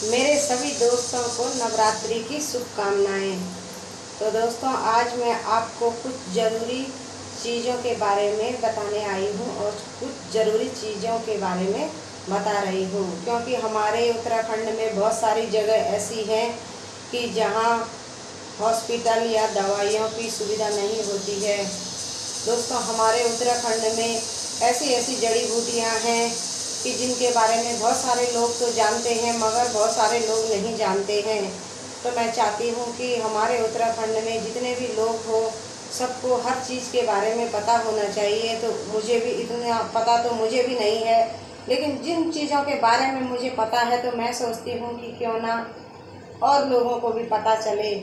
मेरे सभी दोस्तों को नवरात्रि की शुभकामनाएं। तो दोस्तों, आज मैं आपको कुछ ज़रूरी चीज़ों के बारे में बताने आई हूँ और कुछ ज़रूरी चीज़ों के बारे में बता रही हूँ, क्योंकि हमारे उत्तराखंड में बहुत सारी जगह ऐसी हैं कि जहाँ हॉस्पिटल या दवाइयों की सुविधा नहीं होती है। दोस्तों, हमारे उत्तराखंड में ऐसी ऐसी जड़ी बूटियाँ हैं कि जिनके बारे में बहुत सारे लोग तो जानते हैं, मगर बहुत सारे लोग नहीं जानते हैं। तो मैं चाहती हूँ कि हमारे उत्तराखंड में जितने भी लोग हो, सबको हर चीज़ के बारे में पता होना चाहिए। तो मुझे भी इतना पता तो मुझे भी नहीं है, लेकिन जिन चीज़ों के बारे में मुझे पता है तो मैं सोचती हूँ कि क्यों ना और लोगों को भी पता चले।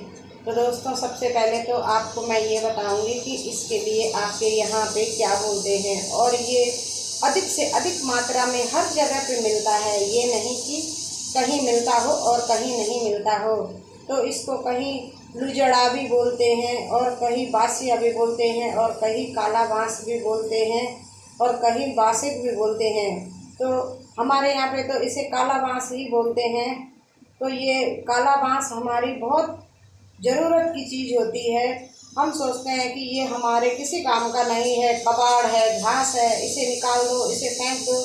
तो दोस्तों, सबसे पहले तो आपको मैं ये बताऊंगी कि इसके लिए आपके यहाँ पे क्या बोलते हैं, और ये अधिक से अधिक मात्रा में हर जगह पे मिलता है। ये नहीं कि कहीं मिलता हो और कहीं नहीं मिलता हो। तो इसको कहीं लुजड़ा भी बोलते हैं, और कहीं बासिया भी बोलते हैं, और कहीं काला बांस भी बोलते हैं, और कहीं बासिक भी बोलते हैं। तो हमारे यहाँ पे तो इसे काला बांस ही बोलते हैं। तो ये काला बांस हमारी बहुत ज़रूरत की चीज़ होती है। हम सोचते हैं कि ये हमारे किसी काम का नहीं है, कबाड़ है, घास है, इसे निकाल दो, इसे फेंक दो,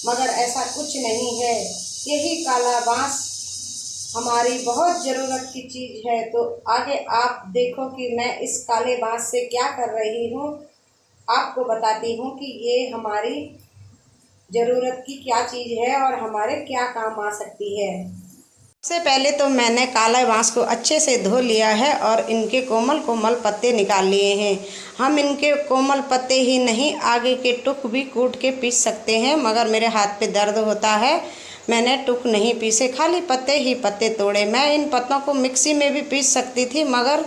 मगर ऐसा कुछ नहीं है। यही काला बांस हमारी बहुत ज़रूरत की चीज़ है। तो आगे आप देखो कि मैं इस काले बांस से क्या कर रही हूँ। आपको बताती हूँ कि ये हमारी ज़रूरत की क्या चीज़ है और हमारे क्या काम आ सकती है। सबसे पहले तो मैंने काले बांस को अच्छे से धो लिया है और इनके कोमल कोमल पत्ते निकाल लिए हैं। हम इनके कोमल पत्ते ही नहीं, आगे के टुक भी कूट के पीस सकते हैं, मगर मेरे हाथ पे दर्द होता है, मैंने टुक नहीं पीसे, खाली पत्ते ही पत्ते तोड़े। मैं इन पत्तों को मिक्सी में भी पीस सकती थी, मगर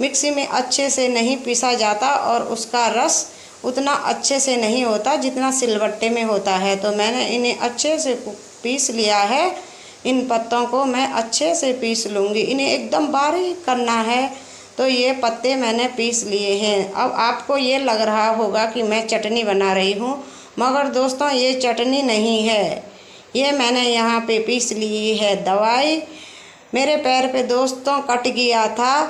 मिक्सी में अच्छे से नहीं पीसा जाता और उसका रस उतना अच्छे से नहीं होता जितना सिलबट्टे में होता है। तो मैंने इन्हें अच्छे से पीस लिया है। इन पत्तों को मैं अच्छे से पीस लूँगी, इन्हें एकदम बारीक करना है। तो ये पत्ते मैंने पीस लिए हैं। अब आपको ये लग रहा होगा कि मैं चटनी बना रही हूँ, मगर दोस्तों ये चटनी नहीं है, ये मैंने यहाँ पे पीस ली है दवाई। मेरे पैर पे दोस्तों कट गया था,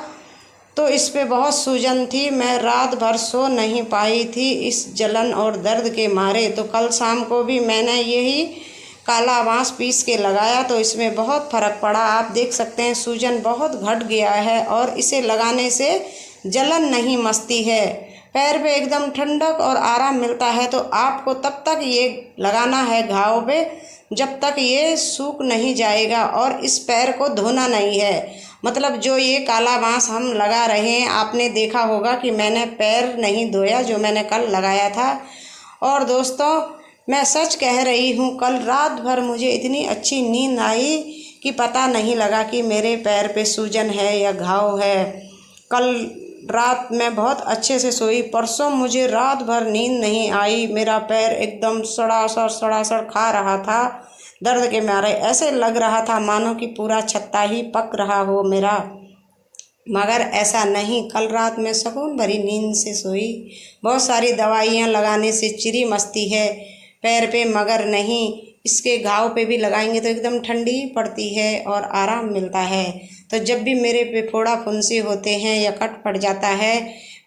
तो इस पे बहुत सूजन थी, मैं रात भर सो नहीं पाई थी इस जलन और दर्द के मारे। तो कल शाम को भी मैंने यही काला बांस पीस के लगाया, तो इसमें बहुत फ़र्क पड़ा। आप देख सकते हैं सूजन बहुत घट गया है, और इसे लगाने से जलन नहीं मचती है, पैर पे एकदम ठंडक और आराम मिलता है। तो आपको तब तक ये लगाना है घाव पे जब तक ये सूख नहीं जाएगा, और इस पैर को धोना नहीं है। मतलब जो ये काला बांस हम लगा रहे हैं, आपने देखा होगा कि मैंने पैर नहीं धोया जो मैंने कल लगाया था। और दोस्तों, मैं सच कह रही हूँ, कल रात भर मुझे इतनी अच्छी नींद आई कि पता नहीं लगा कि मेरे पैर पे सूजन है या घाव है। कल रात मैं बहुत अच्छे से सोई, परसों मुझे रात भर नींद नहीं आई, मेरा पैर एकदम सड़ासड़ खा रहा था दर्द के मारे। ऐसे लग रहा था मानो कि पूरा छत्ता ही पक रहा हो मेरा, मगर ऐसा नहीं। कल रात में सुकून भरी नींद से सोई। बहुत सारी दवाइयाँ लगाने से चिरी मचती है पैर पे, मगर नहीं, इसके घाव पे भी लगाएंगे तो एकदम ठंडी पड़ती है और आराम मिलता है। तो जब भी मेरे पे फोड़ा फुंसी होते हैं या कट पड़ जाता है,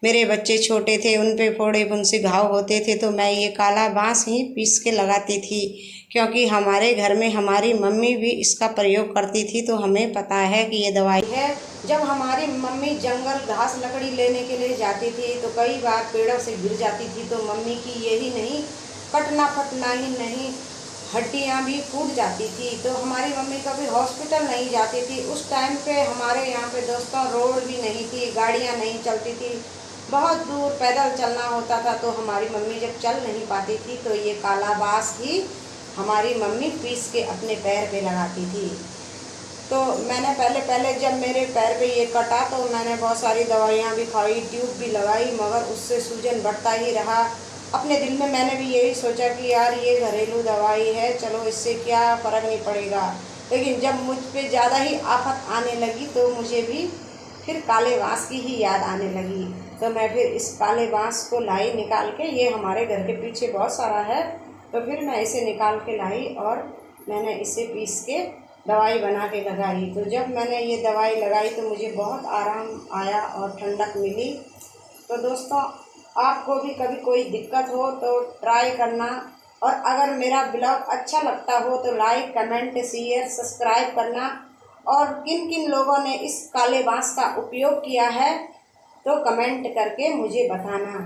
मेरे बच्चे छोटे थे, उन पे फोड़े फुंसी घाव होते थे, तो मैं ये काला बांस ही पीस के लगाती थी, क्योंकि हमारे घर में हमारी मम्मी भी इसका प्रयोग करती थी, तो हमें पता है कि ये दवाई है। जब हमारी मम्मी जंगल घास लकड़ी लेने के लिए जाती थी तो कई बार पेड़ों से गिर जाती थी, तो मम्मी की यही नहीं, कटना फटना ही नहीं, हड्डियाँ भी फूट जाती थी। तो हमारी मम्मी कभी हॉस्पिटल नहीं जाती थी। उस टाइम पे हमारे यहाँ पे दोस्तों रोड भी नहीं थी, गाड़ियाँ नहीं चलती थी, बहुत दूर पैदल चलना होता था। तो हमारी मम्मी जब चल नहीं पाती थी तो ये काला बांस ही हमारी मम्मी पीस के अपने पैर पे लगाती थी। तो मैंने पहले जब मेरे पैर पे ये कटा तो मैंने बहुत सारी दवाइयाँ भी खाई, ट्यूब भी लगाई, मगर उससे सूजन बढ़ता ही रहा। अपने दिल में मैंने भी यही सोचा कि यार ये घरेलू दवाई है, चलो इससे क्या फ़र्क नहीं पड़ेगा। लेकिन जब मुझ पे ज़्यादा ही आफत आने लगी तो मुझे भी फिर काले बांस की ही याद आने लगी। तो मैं फिर इस काले बांस को लाई निकाल के, ये हमारे घर के पीछे बहुत सारा है, तो फिर मैं इसे निकाल के लाई और मैंने इसे पीस के दवाई बना के लगाई। तो जब मैंने ये दवाई लगाई तो मुझे बहुत आराम आया और ठंडक मिली। तो दोस्तों, आपको भी कभी कोई दिक्कत हो तो ट्राई करना, और अगर मेरा ब्लॉग अच्छा लगता हो तो लाइक, कमेंट, शेयर, सब्सक्राइब करना। और किन किन लोगों ने इस काले बांस का उपयोग किया है तो कमेंट करके मुझे बताना।